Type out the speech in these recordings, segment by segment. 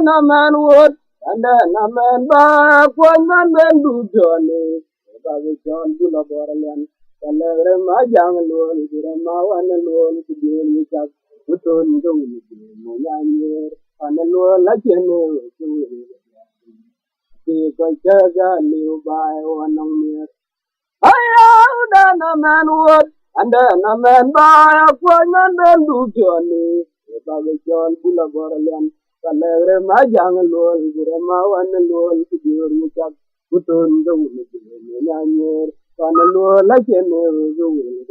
na man wood, and then a man back one man then do journey. Babi John Bullaboralian, the letter my young alone, my one alone to be in the up, put on the year, and alone like you know to be a new by one on me. I then a man wood, and then a man by a one man then do journey. Babi John Bullaboralian, the letter my young alone, my one alone to be in the up. Putun the Winnie, Panalo like a new Winnie.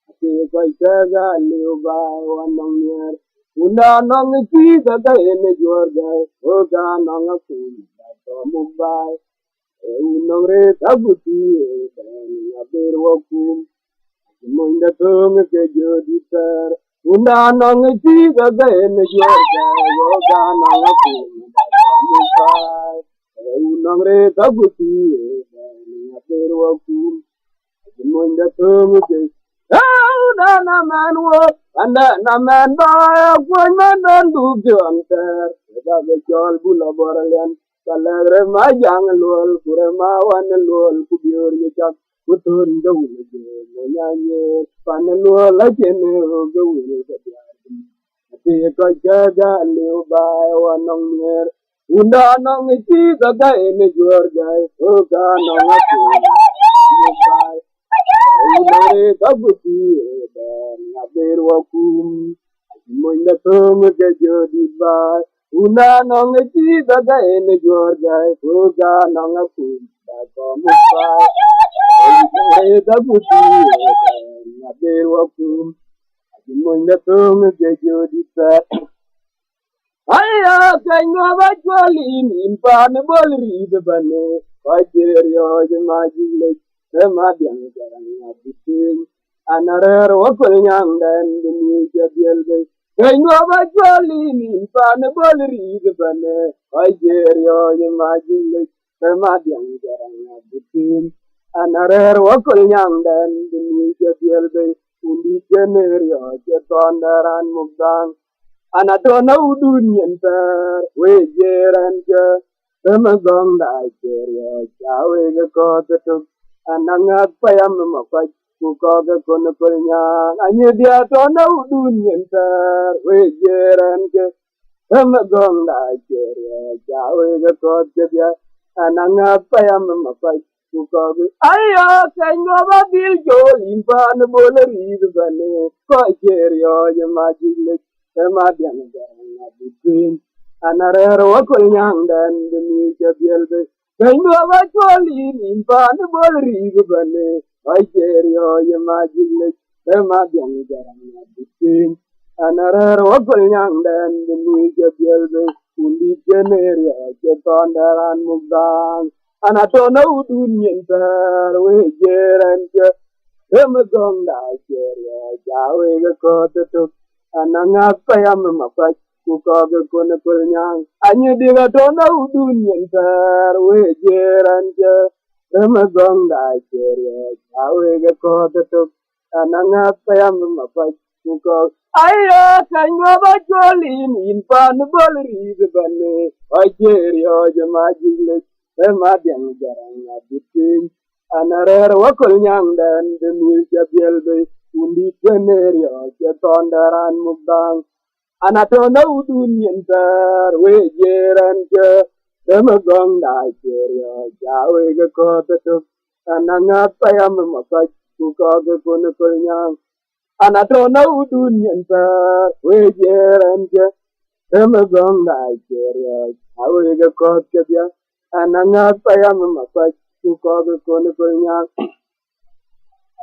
I take a live by one long year. Una non the cheese that I in the Jordan, Ogan on a food, Mumbai. Unore Tabuti, a beer walkum. In the term of the Joditor. Una non the cheese that I in the Jordan, Ogan on a food, Mumbai. Unangre tabuti, na pero aku, munda tumuke. Na man wo, anda na man ba, aku man du jantar. Bagai jol bula boralian, kalagre ma jang lol, kure ma wan lol, kubiur yecak, kutun gaul nyanyi, pan lol lajene gaul kadiar. Tapi kau jaga liu bay wanong mer. Una nang iti kagay ni Georgia, oga nang ati bay. Unare kabuti ban naberwa kum, mo inda tum ke jodi bay. Una nang iti kagay ni Georgia, oga nang ati kamu bay. Unare kabuti ban naberwa kum, mo inda tum ke jodi bay. Aya kanyo bachwalin impane bolri bebane wajerio jemajile semadian jarang abisin anarer wakol nyangdan demi jabielbe kanyo bachwalin impane bolri bebane wajerio jemajile semadian jarang abisin anarer wakol nyangdan demi jabielbe undi generio jetondaran mugdang Anatona udunyan ter, wejeran je, temagong da ceria, cawe ke kota tuk, anangat payam memakai, buka ke konokolnya, hanya dia tona udunyan ter, wejeran je, temagong da ceria, cawe ke kota dia, anangat payam memakai, buka ke, ayo kenyo babil jo, limpa ne boleri bane, kau ceria je majilik. Semadian jarang abisin, anarer wakol nyangdan demi jabielbe. Kainu awakoli nimpan bolri bane, wajerio yemajile. Semadian jarang abisin, anarer wakol nyangdan demi jabielbe. Undi generia jetondaran mugdang, anatona udun yentar wejeran je. Semagong da jeria jawe ke kota tuk. Anangat payam mapak kuka ke kone kulnyang anyu diga tona udun yentar wejeran je temagong da ceria cawe ke kota tuk anangat payam mapak kuka ayo kanyo bacholin impan bolri bane wajerio jemajile temadian jarang abisin anarer wakol nyang dan demi jabielbe undi generio jetondaran mugdang anatona udun yentar wejeran je temagong da ceria cawe ke kota tuk anangat payam memakai kuka ke kone kulnyang anatona udun yentar wejeran je temagong da ceria cawe ke kota dia anangat payam memakai kuka ke kone kulnyang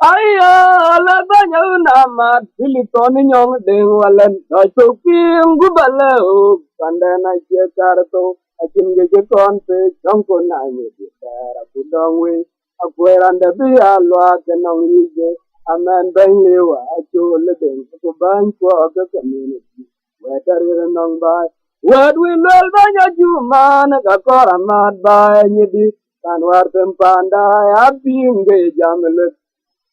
Aya la banyo namat Filipino nyong ding walan no choping gubalo pandana che karto akin ge kon pe jong ko na ni tara budong we akweranda bi alwa kenong yije aman bang lewa acho le ding ko ban ko ga community wetar nong ba wad we lol banyo juman ga koramat ba ni di kanwar tempanda abing ge jamle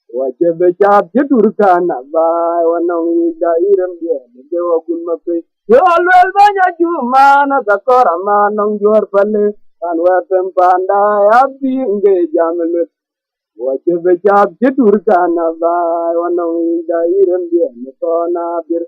Wache becap jeturkan ba wanong ida irem dia dewa kun mape Yo alwel banya jumana kakora manong jor pale kan wetem panda ya binge jamle wache bechap jitur kana ba wanong da irem bien to na bir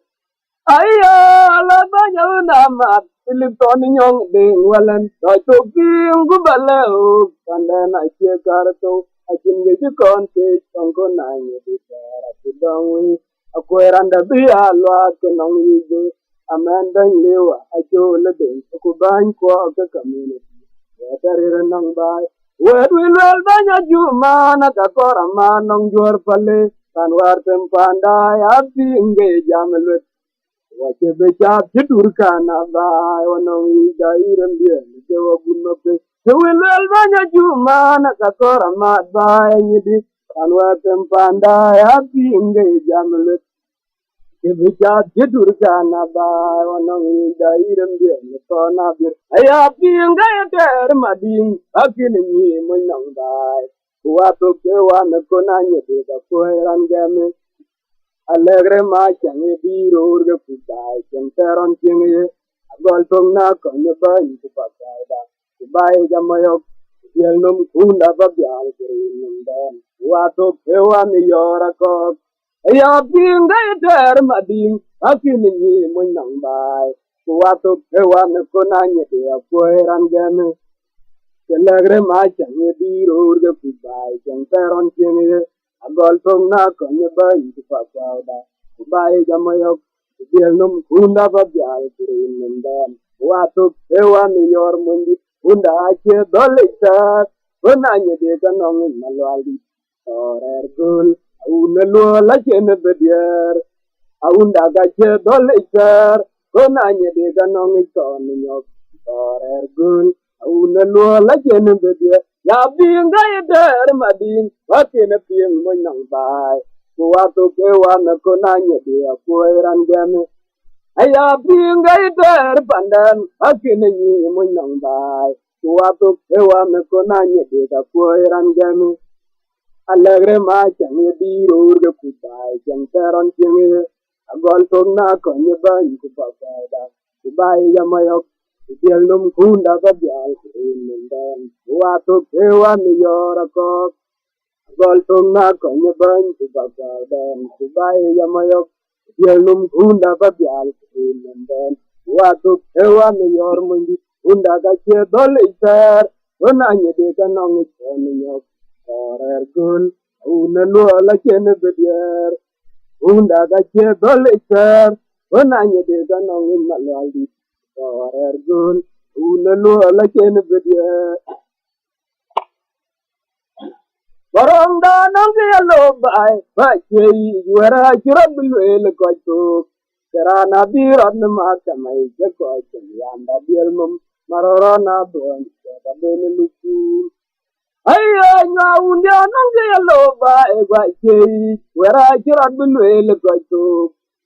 ayo ala banya na mat pilip to ni nyong ding walan to to ping gu bale o panda na che karto akin ge kon te tong ko na ni di tera tidong akwiranda bi alwa kenong yi Amanda Lewa, a Joe Lebin, a Kuban Qua community. Where nong by. Where will Banya Jumana, Takora man on your pale, and Wartem Panda, I being gay Jamelet. What if the chap Chiturkana by one on the Iran Beer, Joe Gunope. The will Banya Jumana, Takora mad by any and Wartem Panda, I being gay Jamelet. Kibija jidurgana ba wanang da iram dia to na bir aya pinga ter mading akin ni munang ba wa to ke wa na ko na ni da ko ran game alegre ma chang di ro ge pu da chen teron ching ye gol tong na ko ni ba ni pa da ba ja mayo yel num kunda ba bya ke num den wa to ke wa ni yora ko ya pinga ter mading akin ni mun nang bai kuato kewa me konanye de afueran gane kelegre ma chanye di rur ge kubai chen peron chenge agol tong na konye bai tu pa da kubai jamayo diel num kunda ba byal kirin mundan kuato kewa me yor mundi kunda ache dolita konanye de kanong malwali orer gul una lo la chene bedier aunda ga che doliter konanye de ganong ton nyok orer gul una lo la chene bedier ya binga eder madin wakene ping mo nang bai kuato ke wana konanye de apueran game aya binga eder pandan wakene ni mo nang bai kuato ke wana konanye de apueran game Allegre ma chang di ro ge kubai chang teron ching agol tong na ko ni ban ku pa da kubai ya mayok diel num kunda ba byal in den wa to ke wa ni yora ko agol tong na ko ni ban ku pa da kubai ya mayok diel num kunda ba byal in den wa to ke wa ni yor mundi kunda ga che dol itar ona ni de ka nong ko ni yok orer gul una lo la chene bedier unda ga che doliter ona nye de ga no ngi malwaldi orer gul una lo la chene bedier Baranda nang ke lo bai ba che wera chirabul el ko to karana birat ma kamai ke ko yanda bielmum marorana don da beneluku Aya nya undia nange loba e gwa chei wera chirat bulwel ko to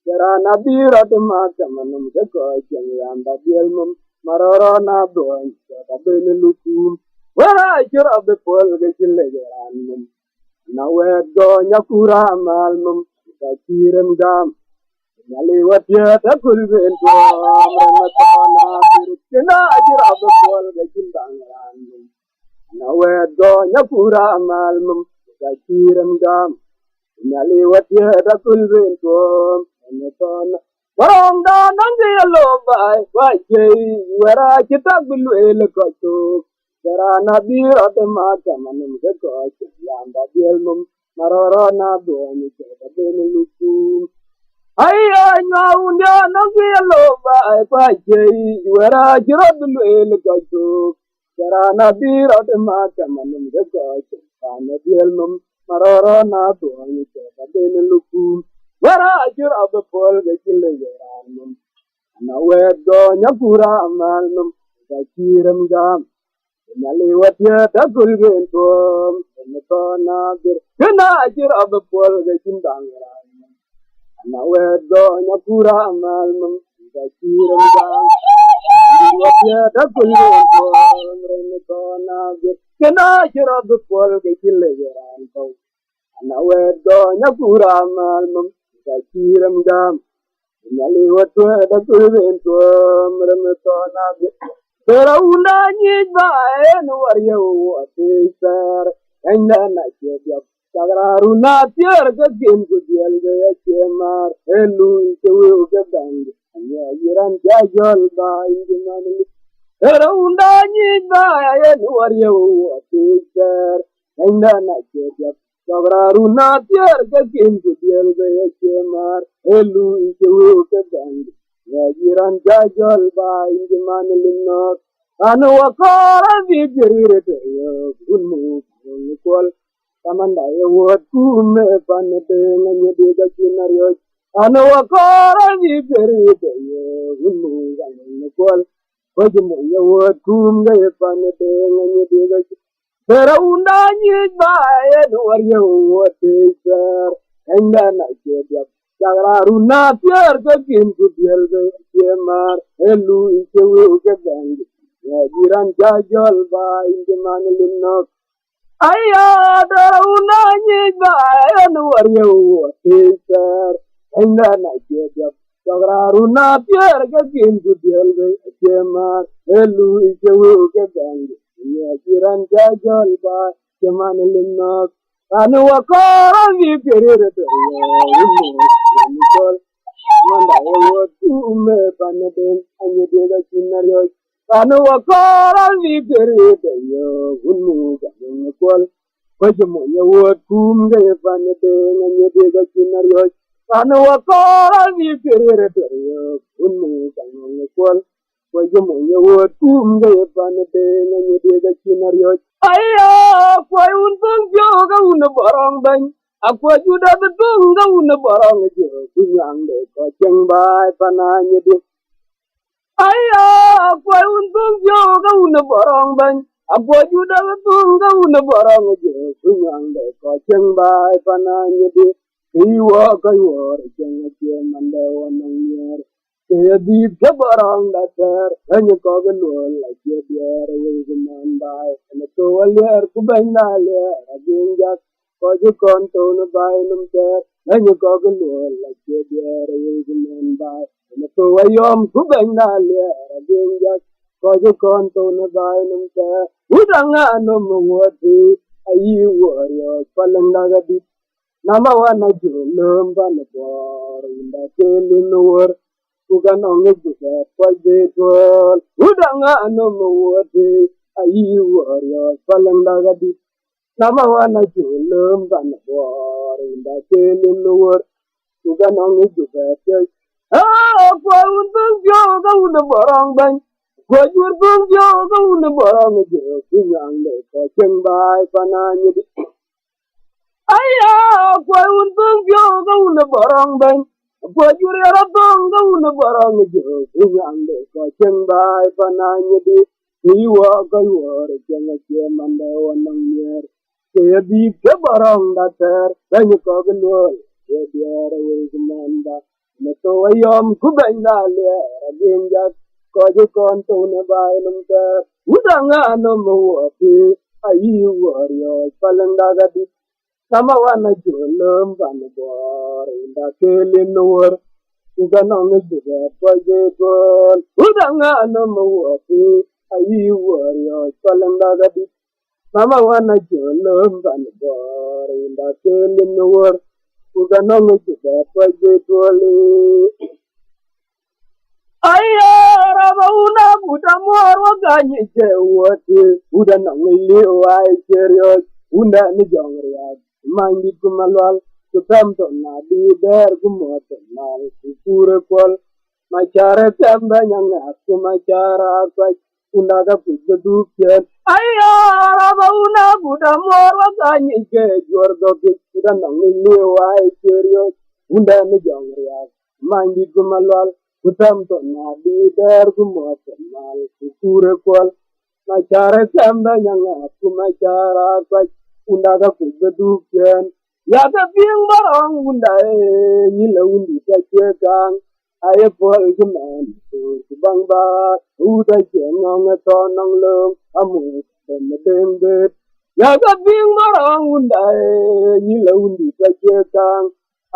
kera na biro de ma kamanum de ko chen yanda bielmum maroro na don da bene luku wera chirat be pol ge chile geranum na we do nya kura malmum da chirem gam Nali watia ta kulben to ma ta na kina ajira be pol ge chindanganum Nawe do nyapura malmum ka kiram gam nyali watia da kulben to neton warong da nange lo bai wa chei wera kita gulu el ko to kera na biro de ma kamanum de ko yamba bielmum maroro na do ni ke da benu luku Aya nyaunya nange lo bai wa chei wera jiro gulu el ko to Karana biro de ma kamanum de ko kana bielmum maroro na to ni ke da benu luku wera jiro be pol ge chile geranum na we do nyapura malnum ka kiram gam nyali watia da gulben to ne to na bir kana jiro be pol ge chindang geranum na we do nyapura malnum ka kiram gam watia da gulben to ne to na bir kana jiro be pol ge chile geranum na we do nyapura malnum ka kiram gam nyali watwa da kurben to mrem to na ge tera unda ni ba en war yo ate sar enda na che ya sagraru na tier ga gen ku diel ga ya che mar elu ke u ga dang anya yiran ja jol ba injina ni tera unda ni ba en war yo ate sar enda na che ya sagraru na tier ga gen ku diel ga ya che mar elu ke u ga dang ya yiran ja jol ba injina ni no anu wakara vigirire to yo unmu nikol kamanda yo wot kume panete nganye diga sinario anu wakara vigirire to yo unmu nikol wajmu yo wot kume panete nganye diga Tera undanyi bae nuar yo wot ser enda na kedia Jagra runa pier ke kim ku pier ke kemar elu ikewe ke bang jiran jajol ba inje man linno aya dauna nyi ba en waryo teser enda na jedia sagraruna pier ke kin ku diel be kemar elu ikewe ke bang jiran jajol ba keman linno anu wakara vi perere to nikol manda ewo tume paneden anye dega sinario anu wakara vi perere yo unu ga nikol wajmo ewo tumge paneden anye dega sinario anu wakara vi perere to yo unu ga nikol wajmo ewo tumge paneden anye dega sinario Aya, akwai untung joga una barang bang. Akwai juda betung ga una barang jo. Kunyang de ko cheng bai pananya di. Aya, akwai untung joga una barang bang. Akwai juda betung ga una barang jo. Kunyang de ko cheng bai pananya di. Iwa kaiwa cheng cheng mande wanang nyer. Kaya di ke barang datar hanya kau genol lagi biar wajib mandai hanya kau liar ku benda liar agengjas kau je konto na bai numter hanya kau genol lagi biar wajib mandai hanya kau ayam ku benda liar agengjas kau je konto na bai numter udang anu menguati ayu wario paling nagadi nama wana julum banapor indah kelin luar Bukan orang juga pagi tuan, udah nggak nomuati ayu wario paling dagadi nama wana julum kan war indah kelin luar bukan orang juga pagi apa untuk jaga udah barang bang gua jurung jaga udah barang aja punyang deh kacang bay pananya di ayah apa untuk jaga udah barang bang Pajuri arabang gauna barang jo kunyande ko cengbai pananya di iwa kaiwa renga manda wanang yer ke di ke barang datar banyak ko genol ya biara we manda meto ayam ku benda le agengja ko je konto na bai numta udanga no muati ayi wario palanda gadi sama wana julum kan bor inda kelin nur uganong juga page gol udanga no muati ayi wario palanda gadi sama wana julum kan bor inda kelin nur uganong juga page gol ayara bauna butamor waganyi jewati udanong liwai serios unda ni jongriya mangi kumalwal kutamto na di der kumoto na kupure kol machare tembe nyanga kumachara kwa unda ga kudukyen ayara bauna buda moro ganyi ke jorgo ke kuda nangi lewa serio unda ni jongriya mangi kumalwal kutamto na di der kumoto na kupure kol machare tembe nyanga kumachara kwa undaga kubeduken yaga bieng barang undae nyila undi takekang aye pol kuman kubang ba uda jengong tonong lom amu demedembet yaga bieng barang undae nyila undi takekang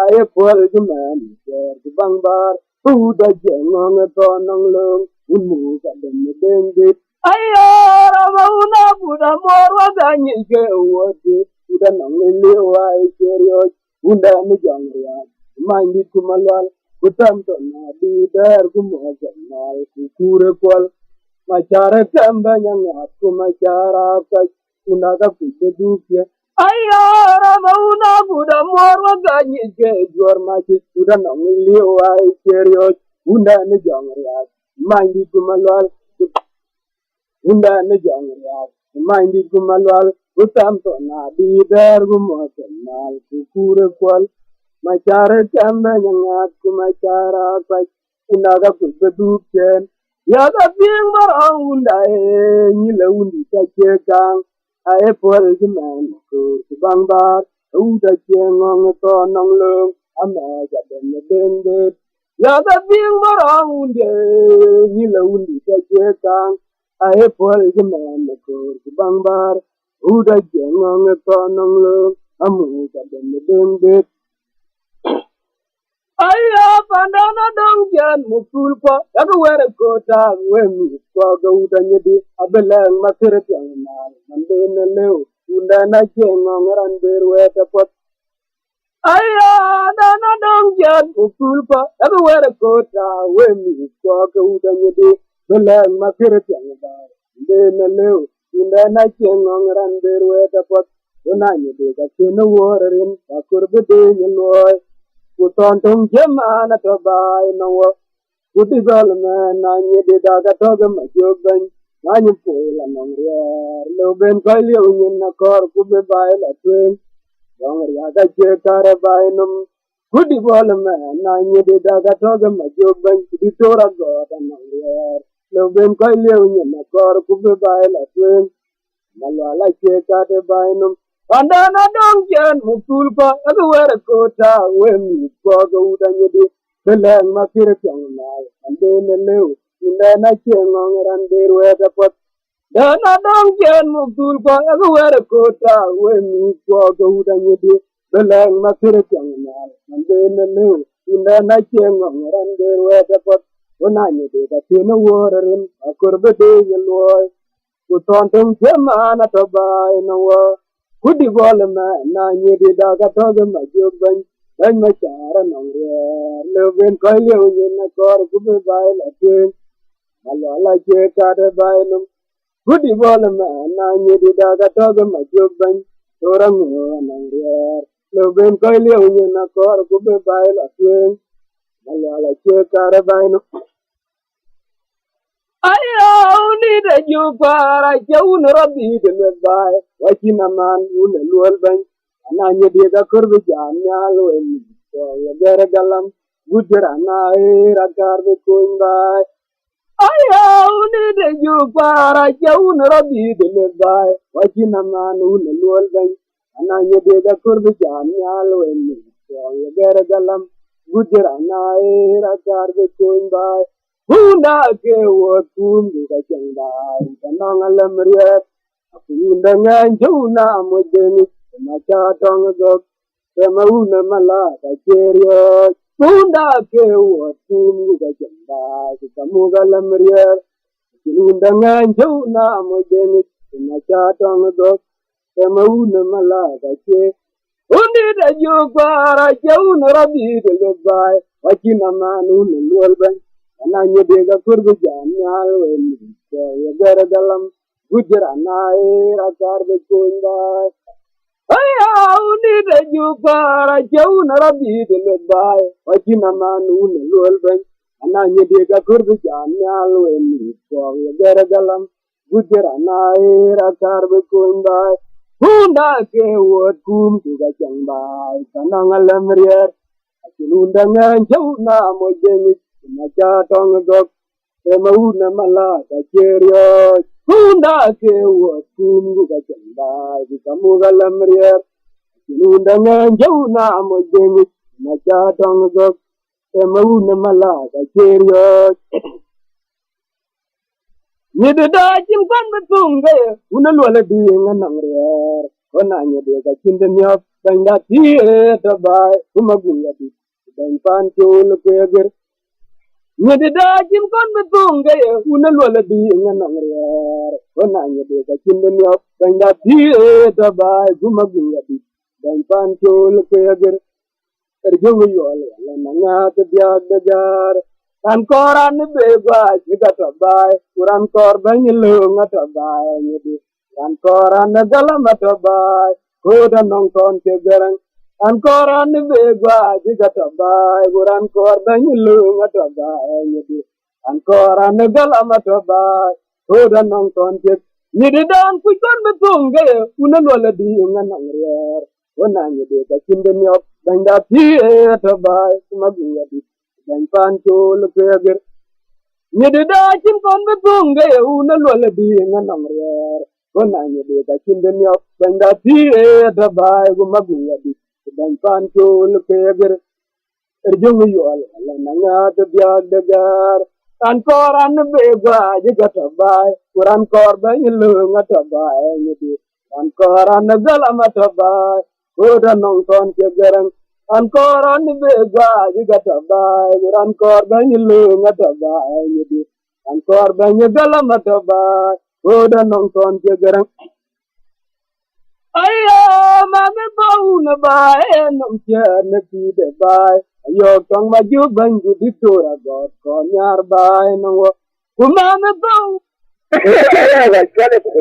aye pol kuman kubang ba uda jengong to nong lung umu ka dem dengit ayo rama una buda morwa ganyi ke wote uda nong lewa iserio unda ni jangria mandi kumalwal utam to na di der kumo janal kure kwal machara kamba nyanga kumachara ka unaga kusedukye ayo rama una buda morwa ganyi ke jor machi uda nong lewa iserio unda ni jangria mandi kumalwal unda ne jangria mandi kumalwal utam to na di der kumo janal kure kwal machara kamba nyanga kumachara ka unaga kusedukye yaga ping barang undai nyile undi kachekang ae pol jiman ko bang bar uda chengong to nong lung ame jaden dende yaga ping barang undai nyile undi kachekang ae pol jiman ko bang bar uda chengong to nong lung ame jaden dende Aya pandana dong jan mukul pa aku wera kota wemi ko ga udanya di abelang makere yang mal mandena leu undana jengong ran berweta pot aya dana dong jan mukul pa aku wera kota wemi ko ga udanya di belang makere yang mal mandena leu undana jengong ran berweta pot unanya de ga keno worin akur bede nyoy Kutontung jemana tobai nawa kutibal na nyi de daga toga majoban nani pula nongria loben kailio nyin na kor kube bai la twen nongria ga je kare bai num kutibal na nyi de daga toga majoban kuditora goda nongria loben kailio nyin na kor kube bai la twen malwala je kare bai num Pandana dong jan mukul pa aku wera kota wemi ko ga udanya di belang makir yang nai ande leu inda na chengong ran der weda pot dana dong jan mukul pa aku wera kota wemi ko ga udanya di belang makir yang nai ande leu inda na chengong ran der weda pot onanya de ga tino worin akur bede yeloi kutontung jemana tobai nawa Kudi bola na nyedi daga toga majuban dan macara nongre leben kaile unye na kor kube bai la tuen malala je kade bai num kudi bola na nyedi daga toga majuban orang nongre leben kaile unye na kor kube bai la tuen malala je kade bai num Aya uni de jupara jaun rabbi de bai wakina man une lual ban ananya de ga kurbi jamnya loen so ya gere galam gujra na era karbe kuin bai Aya uni de jupara jaun rabbi de bai wakina man une lual ban ananya de ga kurbi jamnya loen so ya gere galam gujra na era karbe kuin bai Hunda ke watum di kacandai tanang alam riat aku undangan juna mojeni maca tong gok semauna mala kacerio Hunda ke watum di kacandai kamu alam riat aku undangan juna mojeni maca tong gok semauna mala kacerio Undi da jugara jaun rabi de lobai wakina manu nulban ananya dega kurbi jamnyal wen ya gara dalam gujra nae rakar be kunda aya uni de jupara jaun rabi de lebai wajina manu ne lolben ananya dega kurbi jamnyal wen ya gara dalam gujra nae rakar be kunda hunda ke wot kum tuga jangbai tanang alam riat akinundangan jauna mojeni Maca tong gok semauna mala kacerio hunda ke watum ga jamba di kamu galam riat undangan jauna mojeni maca tong gok semauna mala kacerio ni de dajim kan betung ga una luala di nganang riat konanya de ga cinden yop banda tie tabai kumagunga di dan pantul peger Nyedi da jin kon betunga ye una lola di nganong rier ona nyedi ka chinden yo benda di ta bai guma gunga di dan pan chul keger erjung yo la nanga te dia dagar kan koran be ba jiga ta bai kuran kor ban lu ngata bai nyedi kan koran dala mata bai ko da nong ton ke garang an koran be ba jiga ta bai kuran kor ban lu ngata bai nyedi an koran dala mata bai ko da nong ton ke nyedi dan ku kon betung ge una lola di nganang rier ona nyedi ka chinden yo benda di ta bai kuma gunga di dan pan chul keger nyedi da chin kon betunga ye una lola di nganong rier ona nyedi ka chinden yo benda di ta bai kuma gunga di dan pan chul keger erjung yo la nanga te dia dagar kan koran be gwa je gata bai kuran kor ba yilu ngata bai nyedi kan koran gala mata bai oda nong ton ke garang kan koran be gwa je gata bai kuran kor ba yilu ngata bai nyedi kan kor ba gala mata bai oda nong ton ke garang ayo mame bauna bai nom cherne ti de bai ayo tong ma ju bangu di tora god kon yar bai no kumame bau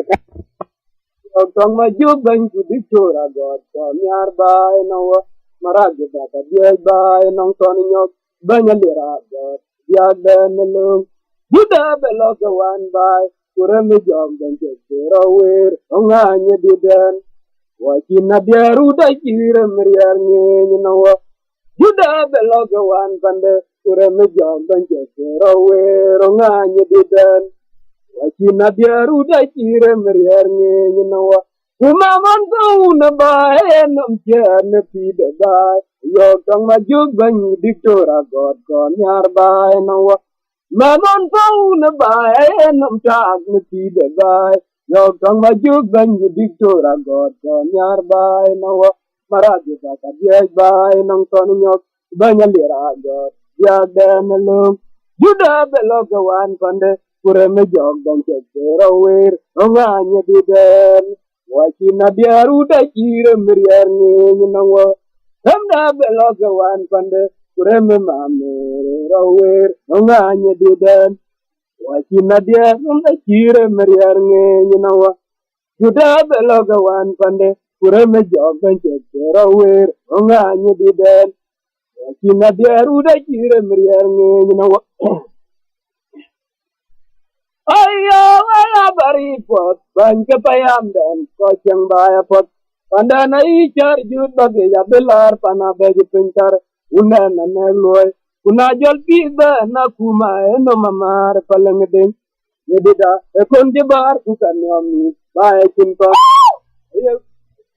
ayo tong ma ju bangu di tora god kon yar bai no marag ba ka die bai nong ton nyok banya lira god ya den lung juda belo ka wan bai kurame jom den ke rawir onganye di den wakina biaru da kire meriar nyenye nawa juda beloga wan pande ureme jomban jesero wero nganye didan wakina biaru da kire meriar nyenye nawa kumaman kauna bae nom cherne pide bae yo tong majuk banyi diktora god kon yar bae nawa mamon kauna bae nom tag ne pide bae yo tong majuk banyi diktora god kon yar bae nawa maradi baka biaj bae nong ton nyok banya lira god ya den lum juda beloga wan pande kureme jog dan cekero wer onganya diden wakina biaru da kire meriar nyenye nawa hamda beloga wan pande kureme mamere rawer onganya diden wakina biaru da kire meriar nyenye nawa juda beloga wan pande kureme jogan cekero wer onganya diden wakina biaru da kire meriar nyenye nawa ayo aya bari pot banke payam den koceng baya pot pandana ichar jut bage ya belar pana bege pintar unana neloy kuna jol piba na kuma eno mamar paleng den yedida ekon je bar kukan yomi baya kinto ayo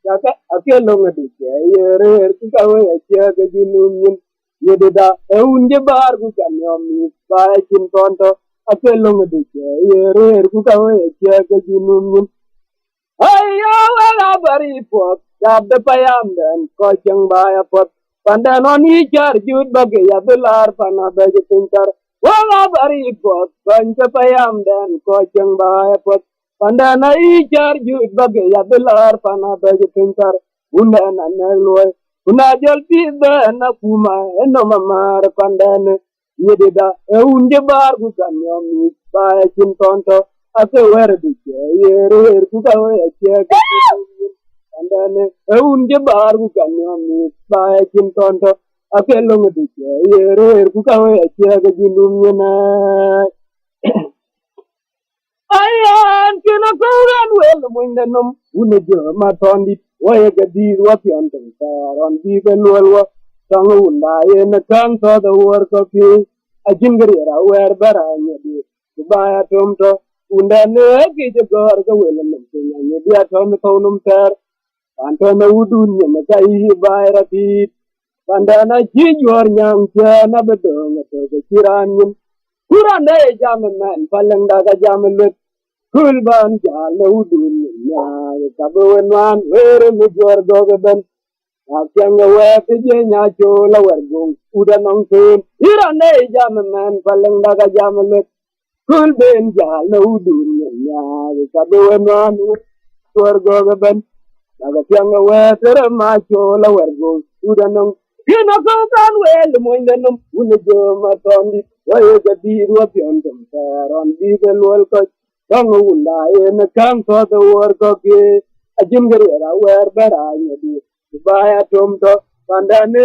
yaka akelo ngadi ke yere kukawe ya ke junun yedida eun je bar kukan yomi baya kinto akelong dike yere ku kawe ke junun ayo wala bari pot jabde payam den ko jeng baya pot pandano ni jar jud bage ya belar pana bage pintar wala bari pot banke payam den ko jeng baya pot pandana i jar jud bage ya belar pana bage pintar unana neloi una jol pi na kuma eno mamar pandane yedida eunje bar ku kan yomi baya chin tonto ake wer dike yere ku ka we che andane eunje bar ku kan yomi baya chin tonto ake long dike yere ku ka we che ga junum na ayan kina ko ran wel mundanum une jo ma tondi waye ga di wa pion tan ron di belwa tangu unda yen kan to the work of you ajingriera wer baranya di baya tomto unda ne ki je gor ga welen nem tinya ne dia tom to num ter anto na udun ne kai bayra ti pandana ji jor nyam cha na bedong to ga kiran yin kuran de jam man paleng da ga jam lut kulban ja na udun nya ka bo wan wer mu jor go ga ben akyang we te je nya cho la wer gong uda nong pen ira ne jam man paleng daga jam le kul ben ja lo dun nya ka do man wer go ga ben daga kyang we te ma cho la wer gong uda nong kina ko kan we le mo ndenum une jo ma tondi wa ye ga di ro pion dum ron di ga lol ko kang unda e na kang to the war ko ke ajim gari ra wer bara nya di baya tum to pandane